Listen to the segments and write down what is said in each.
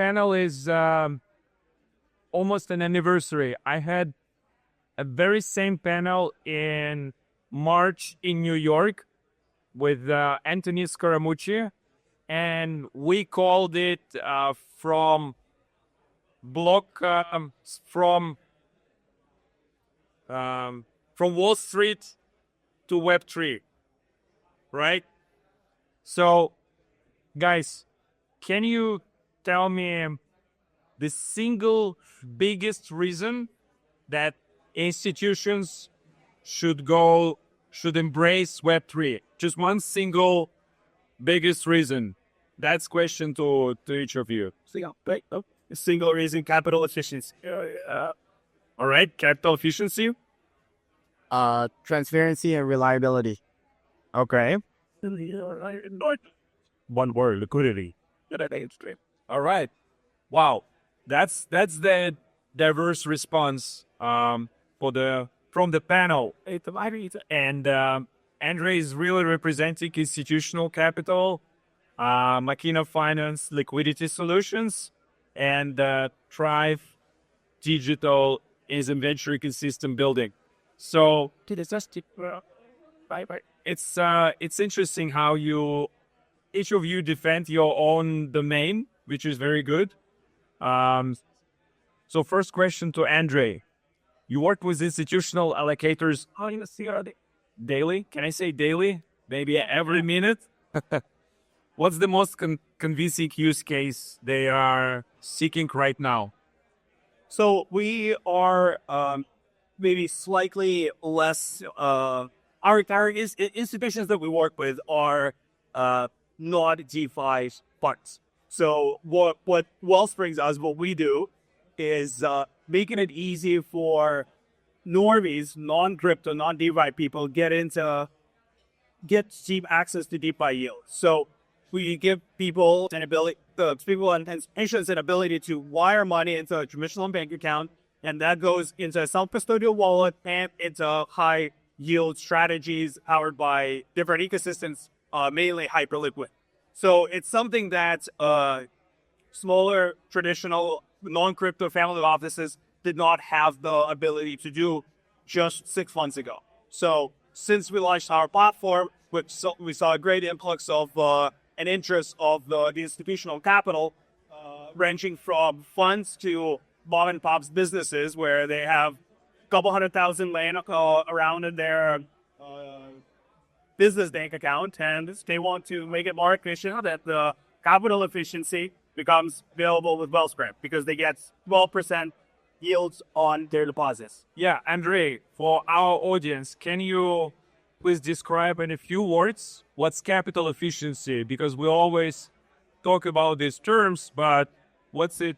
panel is almost an anniversary. I had a very same panel in March in New York with Anthony Scaramucci, and we called it from Wall Street to Web3, right? So, guys, can you tell me the single biggest reason that institutions should embrace Web3? Just one single biggest reason. That's question to each of you. Single reason, capital efficiency. All right, capital efficiency. Transparency and reliability. Okay. One word, liquidity. All right. Wow. That's the diverse response from the panel. And Andre is really representing institutional capital, Makina Finance Liquidity Solutions, and Thrive Digital is in venture ecosystem building. So it's interesting how each of you defend your own domain, which is very good. So first question to Andre. You work with institutional allocators daily? Can I say daily? Maybe every minute? What's the most convincing use case they are seeking right now? So we are maybe slightly less. Our institutions that we work with are not DeFi funds. So what Wellspring does, what we do, is making it easy for normies, non-crypto, non-DeFi people get cheap access to DeFi yield. So we give people an ability to wire money into a traditional bank account, and that goes into a self-custodial wallet and into high yield strategies powered by different ecosystems, mainly hyperliquid. So it's something that smaller traditional non-crypto family offices did not have the ability to do just 6 months ago. So since we launched our platform, we saw a great influx of an interest of the institutional capital, ranging from funds to mom and pop's businesses where they have a couple 100,000 laying around in their business bank account, and they want to make it more efficient, that the capital efficiency becomes available with Wellspring because they get 12% yields on their deposits. Yeah, Andre, for our audience, can you please describe in a few words what's capital efficiency? Because we always talk about these terms, but what's it?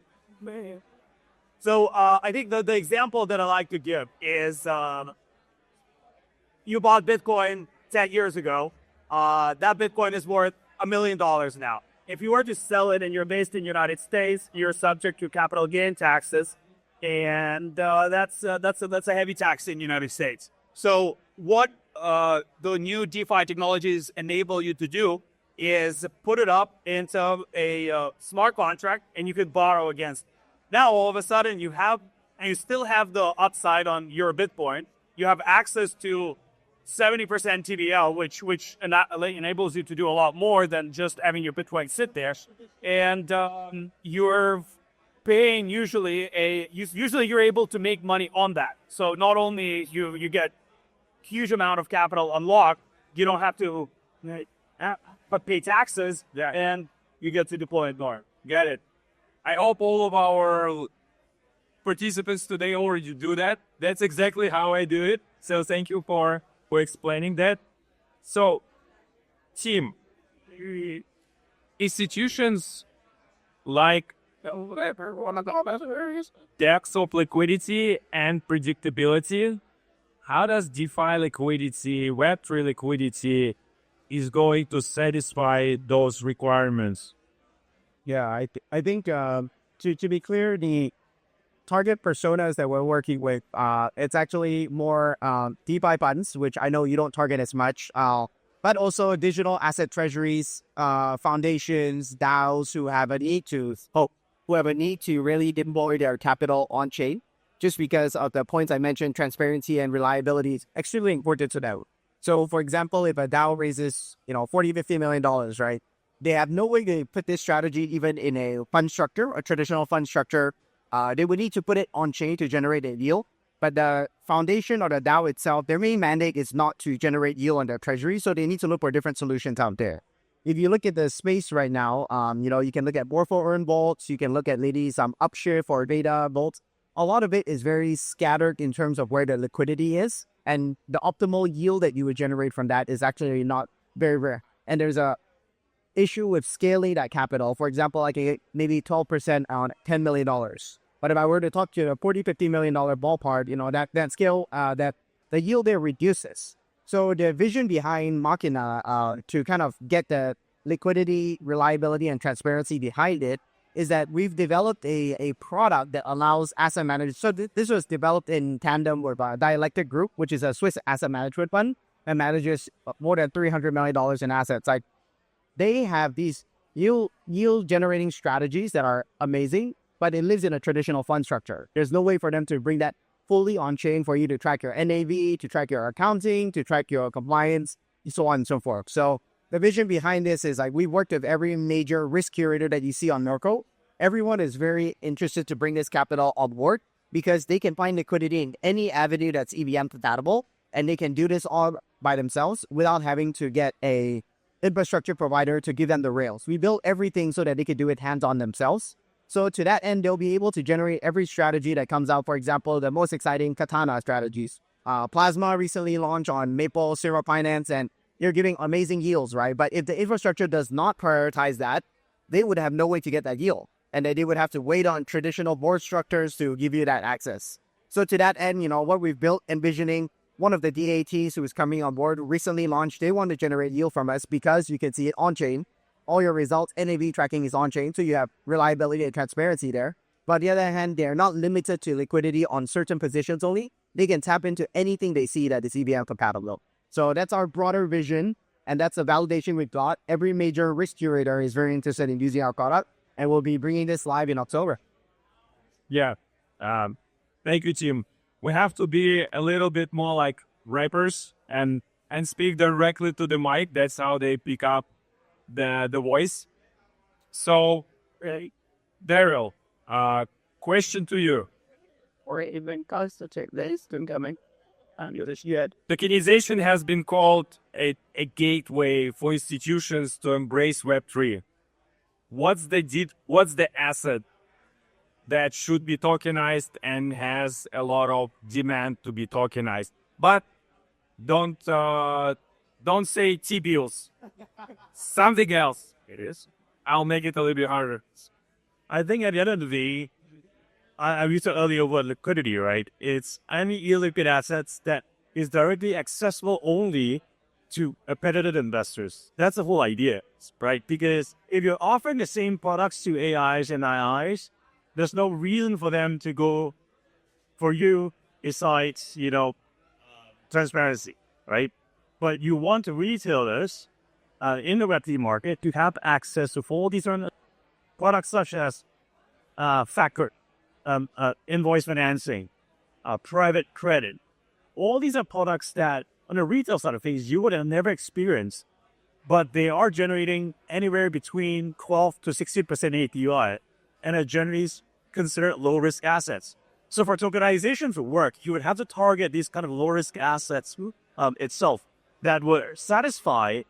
So I think the example that I like to give is you bought Bitcoin 10 years ago. That Bitcoin is worth $1 million now. If you were to sell it and you're based in the United States, you're subject to capital gain taxes, and that's a heavy tax in the United States. So what the new DeFi technologies enable you to do is put it up into a smart contract, and you could borrow against. Now all of a sudden you still have the upside on your Bitcoin. You have access to 70% TVL, which enables you to do a lot more than just having your Bitcoin sit there. And you're paying usually you're able to make money on that. So not only you get huge amount of capital unlocked, you don't have to but pay taxes, and you get to deploy it more. Get it. I hope all of our participants today already do that. That's exactly how I do it. So thank you for explaining that. So, team, institutions like depth of liquidity and predictability, how does DeFi liquidity, Web3 liquidity is going to satisfy those requirements? Yeah, I think to be clear, the target personas that we're working with, it's actually more DeFi funds, which I know you don't target as much, but also digital asset treasuries, foundations, DAOs who have a need to, who have a need to really deploy their capital on chain, just because of the points I mentioned, transparency and reliability is extremely important to them. So for example, if a DAO raises, $40-50 million, right? They have no way to put this strategy even in a fund structure, a traditional fund structure. They would need to put it on chain to generate a yield. But the foundation or the DAO itself, their main mandate is not to generate yield on their treasury. So they need to look for different solutions out there. If you look at the space right now, you can look at Morpho Earn vaults. You can look at maybe some Upshift or Beta vaults. A lot of it is very scattered in terms of where the liquidity is. And the optimal yield that you would generate from that is actually not very rare. And there's a issue with scaling that capital. For example, I can get maybe 12% on $10 million. But if I were to talk to a $40-50 million ballpark, that scale, that the yield there reduces. So the vision behind Machina to kind of get the liquidity, reliability, and transparency behind it is that we've developed a product that allows asset managers. So this was developed in tandem with Dialectic Group, which is a Swiss asset management fund and manages more than $300 million in assets. Like, they have these yield generating strategies that are amazing, but it lives in a traditional fund structure. There's no way for them to bring that fully on chain for you to track your NAV, to track your accounting, to track your compliance, so on and so forth. So the vision behind this is like, we worked with every major risk curator that you see on Norco. Everyone is very interested to bring this capital on board because they can find liquidity in any avenue that's EVM compatible, and they can do this all by themselves without having to get a infrastructure provider to give them the rails. We built everything so that they could do it hands-on themselves. So to that end, they'll be able to generate every strategy that comes out. For example, the most exciting Katana strategies. Plasma recently launched on Maple, Zero Finance, and they're giving amazing yields, right? But if the infrastructure does not prioritize that, they would have no way to get that yield. And then they would have to wait on traditional board structures to give you that access. So to that end, what we've built, envisioning one of the DATs who is coming on board recently launched, they want to generate yield from us because you can see it on chain. All your results, NAV tracking is on chain, so you have reliability and transparency there. But on the other hand, they're not limited to liquidity on certain positions only. They can tap into anything they see that is EVM compatible. So that's our broader vision, and that's a validation we've got. Every major risk curator is very interested in using our product, and we'll be bringing this live in October. Yeah. Thank you, Tim. We have to be a little bit more like rappers and speak directly to the mic. That's how they pick up the voice. So, Daryl, question to you. Or even custodial-to-DeFi coming. Tokenization has been called a gateway for institutions to embrace Web3. What's the asset that should be tokenized and has a lot of demand to be tokenized? But don't say T-bills. Something else. It is. I'll make it a little bit harder. I think at the end of the day, I used to earlier word liquidity, right? It's any illiquid assets that is directly accessible only to accredited investors. That's the whole idea, right? Because if you're offering the same products to AIs and IIs, there's no reason for them to go for you besides, transparency, right? But you want the retailers in the Web3 market to have access to all these products such as factor, invoice financing, private credit. All these are products that on the retail side of things you would have never experienced, but they are generating anywhere between 12 to 16% APY and are generally considered low-risk assets. So for tokenization to work, you would have to target these kind of low-risk assets itself that would satisfy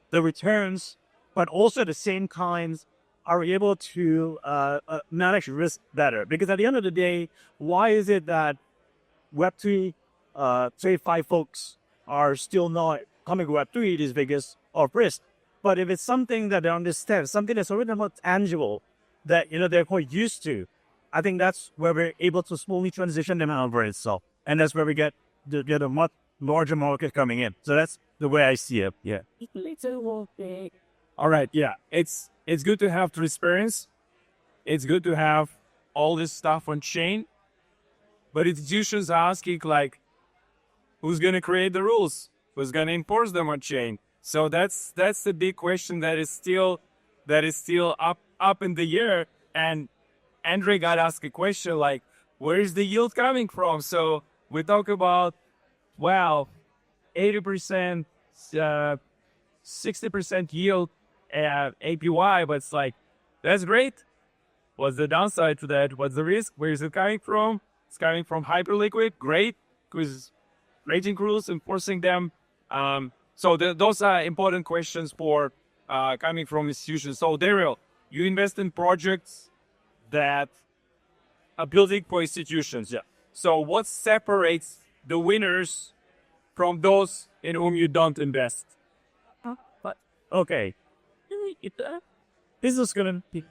the returns, but also the same kinds are able to manage risk better. Because at the end of the day, why is it that Web3 TradFi folks are still not coming to Web3 is because of risk? But if it's something that they understand, something that's already more tangible, that they're quite used to, I think that's where we're able to slowly transition them over itself. And that's where we get a much larger market coming in. So that's the way I see it. Yeah. All right. Yeah. It's good to have transparency. It's good to have all this stuff on chain. But institutions are asking, like, who's going to create the rules? Who's going to enforce them on chain? So that's the big question that is still up in the air. And Andre got asked a question like, where is the yield coming from? So we talk about, well, 80%, 60% yield APY, but it's like, that's great. What's the downside to that? What's the risk? Where is it coming from? It's coming from hyperliquid. Great, because rating rules, enforcing them. So those are important questions for coming from institutions. So Daryl, you invest in projects that are building for institutions. Yeah. So what separates the winners from those in whom you don't invest? Okay. This is gonna be.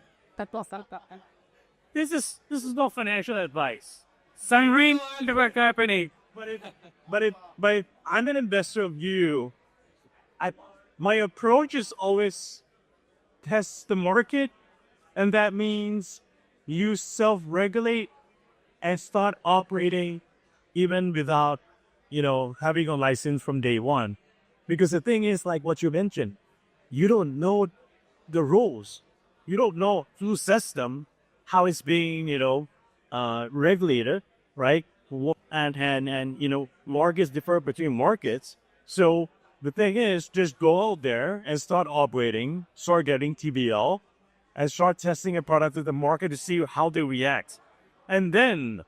This is not financial advice. Sangreen, what's happening? But I'm an investor of you. My approach is always test the market, and that means you self-regulate and start operating even without, having a license from day one. Because the thing is, like what you mentioned, you don't know the rules. You don't know through system how it's being, regulated, right? And markets differ between markets. So the thing is, just go out there and start operating, start getting TBL, and start testing a product with the market to see how they react. And then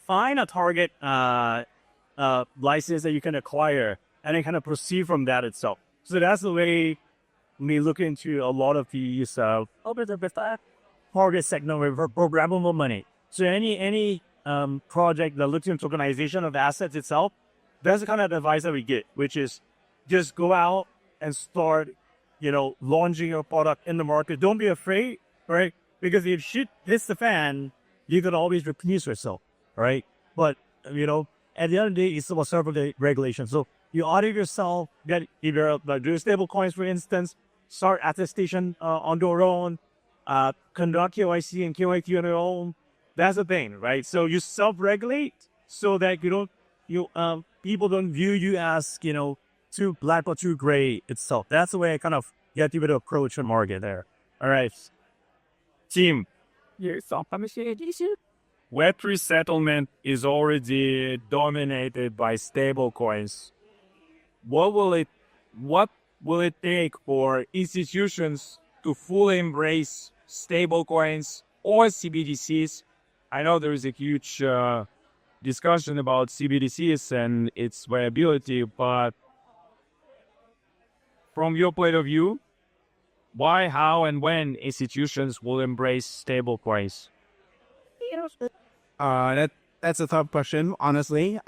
find a target license that you can acquire and then kind of proceed from that itself. So that's the way we look into a lot of these target segment for programmable money. So any project that looks into tokenization of assets itself, that's the kind of advice that we get, which is just go out and start, launching your product in the market. Don't be afraid, right? Because if shit hits the fan, you can always replace yourself, right? But, at the end of the day, it's about several regulations. So you audit yourself, get either do stable coins, for instance, start attestation on your own, conduct KYC and KYT on your own. That's the thing, right? So you self-regulate so that people don't view you as, too black or too gray itself. That's the way I kind of get you to approach the market there. All right. Team. Web3 settlement is already dominated by stable coins. What will it take for institutions to fully embrace stable coins or CBDCs? I know there is a huge discussion about CBDCs and its viability, but from your point of view, why, how, and when institutions will embrace stable coins? That's a tough question, honestly.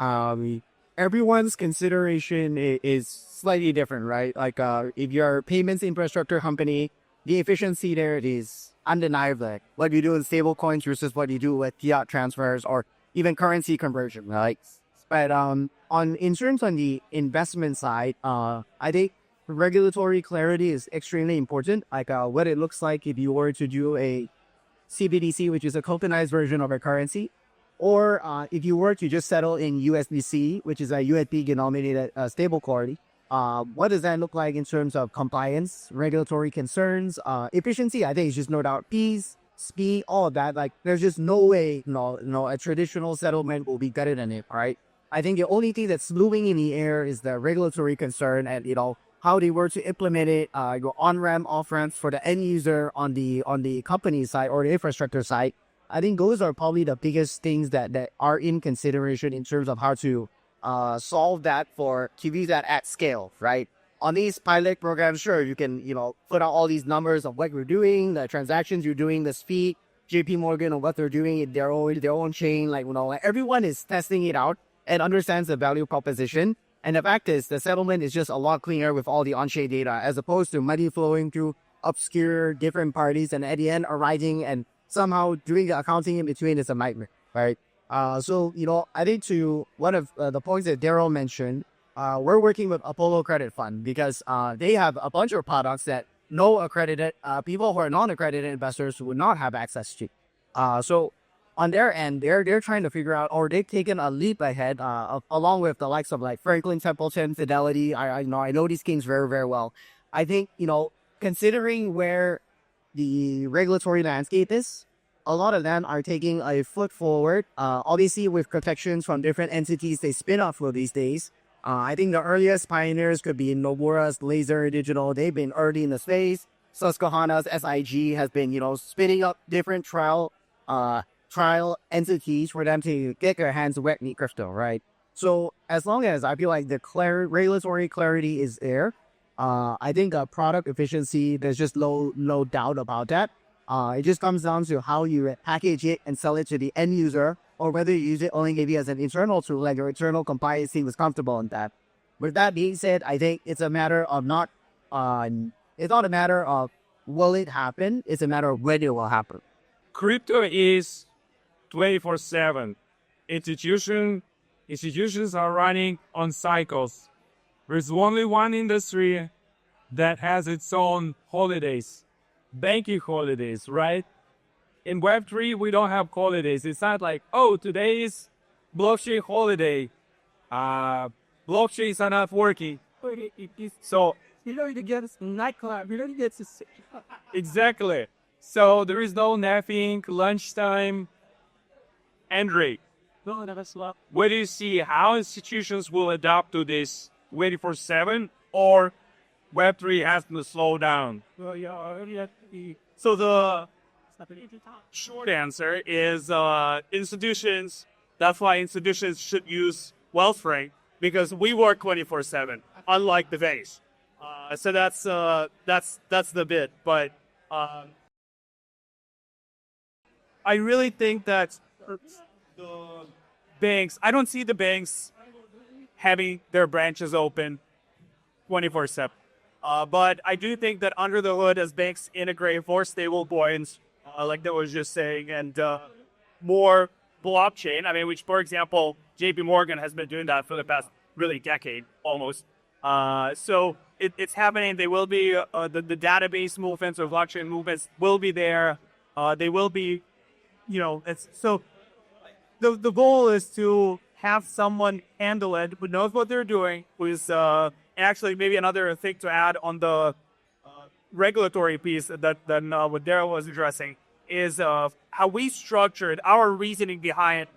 Everyone's consideration is slightly different, right? Like, if you're a payments infrastructure company, the efficiency there is undeniable. Like, what you do in stable coins versus what you do with fiat transfers or even currency conversion, right? But in terms on the investment side, I think regulatory clarity is extremely important. Like what it looks like if you were to do a CBDC, which is a tokenized version of a currency, or if you were to just settle in USDC, which is a USD denominated stable coin. What does that look like in terms of compliance, regulatory concerns, efficiency? I think it's just no doubt fees, speed, all of that. Like there's just no way, a traditional settlement will be better than it, right? I think the only thing that's looming in the air is the regulatory concern and, how they were to implement it, your on-ramp, off-ramps for the end user on the company side or the infrastructure side. I think those are probably the biggest things that are in consideration in terms of how to solve that to use that at scale, right? On these pilot programs, sure, you can, put out all these numbers of what you're doing, the transactions you're doing, the speed, JP Morgan, or what they're doing in their own chain. Like, everyone is testing it out and understands the value proposition. And the fact is, the settlement is just a lot cleaner with all the on-chain data, as opposed to money flowing through obscure different parties and at the end arriving and somehow doing the accounting in between is a nightmare, right? So, I think to one of the points that Daryl mentioned, we're working with Apollo Credit Fund because they have a bunch of products that no accredited people who are non-accredited investors would not have access to. So on their end, they're trying to figure out, or they've taken a leap ahead, along with the likes of like Franklin Templeton, Fidelity. I know these schemes very, very well. I think, considering where the regulatory landscape is, a lot of them are taking a foot forward. Obviously, with protections from different entities they spin off for these days. I think the earliest pioneers could be Nomura's Laser Digital. They've been early in the space. Susquehanna's SIG has been, spinning up different trial entities for them to get their hands wet in crypto, right? So as long as I feel like the regulatory clarity is there, I think product efficiency, there's just no doubt about that. It just comes down to how you package it and sell it to the end user, or whether you use it only maybe as an internal tool, like your internal compliance team is comfortable in that. With that being said, I think it's a matter of it's not a matter of will it happen, it's a matter of when it will happen. Crypto is 24/7. Institutions are running on cycles. There's only one industry that has its own holidays, banking holidays, right? In Web3, we don't have holidays. It's not like, oh, today is blockchain holiday. Blockchains are not working. So You know, you get a nightclub. You know, you get to see. exactly. So there is no napping, lunchtime. Andre, No, never slap. where do you see how institutions will adapt to this 24/7, or Web3 has to slow down? Well, yeah. So the short answer is institutions. That's why institutions should use Wellspring, because we work 24/7, unlike the base. So that's the bit. But I really think that the banks. I don't see the banks having their branches open 24/7. But I do think that under the hood, as banks integrate more stable coins, like that was just saying, and more blockchain. I mean, which, for example, JP Morgan has been doing that for the past really decade almost. So it's happening. They will be the database movements or blockchain movements will be there. They will be, it's so. The goal is to have someone handle it who knows what they're doing, who is actually maybe another thing to add on the regulatory piece that what Daryl was addressing is how we structured our reasoning behind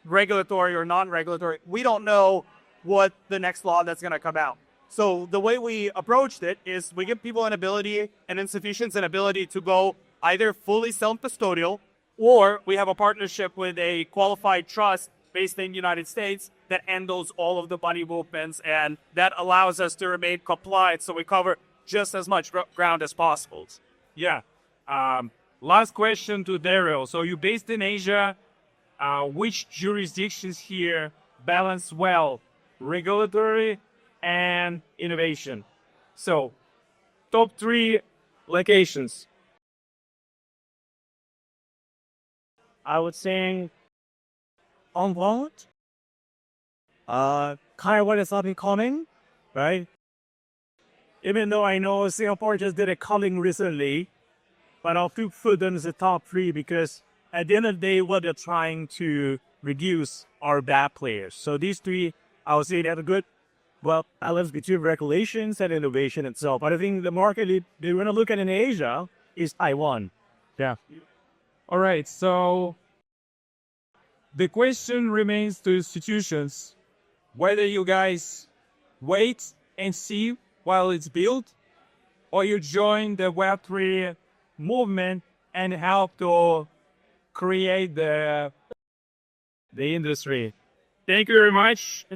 regulatory or non-regulatory. We don't know what the next law that's going to come out. So the way we approached it is we give people an ability and institutions an ability to go either fully self-custodial, or we have a partnership with a qualified trust based in the United States that handles all of the money movements, and that allows us to remain compliant so we cover just as much ground as possible. Yeah. Last question to Daryl. So you're based in Asia. Which jurisdictions here balance well regulatory and innovation? So top 3 locations. I would say on what? Kind of what is up and coming, right? Even though I know Singapore just did a culling recently, but I'll put them as the top 3 because at the end of the day, what they're trying to reduce are bad players. So these 3, I would say they're good. Well, balance between regulations and innovation itself. But I think the market they want to look at in Asia is Taiwan. Yeah. All right. So the question remains to institutions whether you guys wait and see while it's built, or you join the Web3 movement and help to create the industry. Thank you very much.